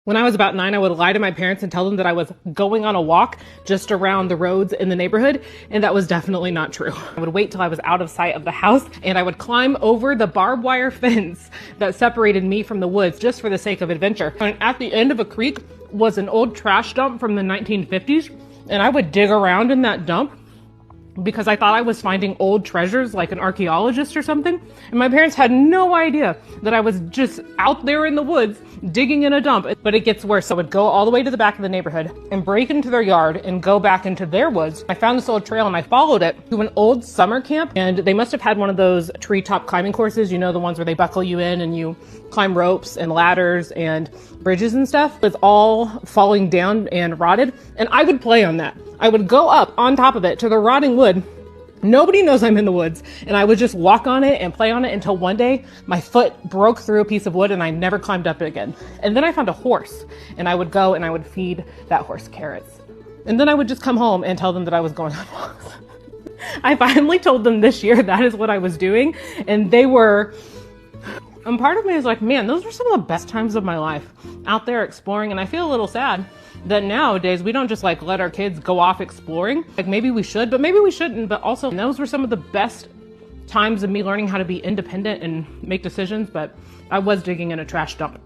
When I was about 9, I would lie to my parents and tell them that I was going on a walk just around the roads in the neighborhood, and that was definitely not true. I would wait till I was out of sight of the house, and I would climb over the barbed wire fence that separated me from the woods just for the sake of adventure. And at the end of a creek was an old trash dump from the 1950s, and I would dig around in that dump because I thought I was finding old treasures like an archaeologist or something. And my parents had no idea that I was just out there in the woods digging in a dump. But it gets worse. So I would go all the way to the back of the neighborhood and break into their yard and go back into their woods. I found this old trail and I followed it to an old summer camp, and they must have had one of those treetop climbing courses, you know, the ones where they buckle you in and you climb ropes and ladders and bridges and stuff. It's all falling down and rotted, and I would play on that. I would go up on top of it to the rotting wood. Nobody knows I'm in the woods, and I would just walk on it and play on it until one day my foot broke through a piece of wood and I never climbed up it again. And then I found a horse, and I would go and I would feed that horse carrots. And then I would just come home and tell them that I was going on walks. I finally told them this year that is what I was doing, and they were... And part of me is like, man, those were some of the best times of my life, out there exploring. And I feel a little sad that nowadays we don't just like let our kids go off exploring. Like maybe we should, but maybe we shouldn't. But also those were some of the best times of me learning how to be independent and make decisions. But I was digging in a trash dump.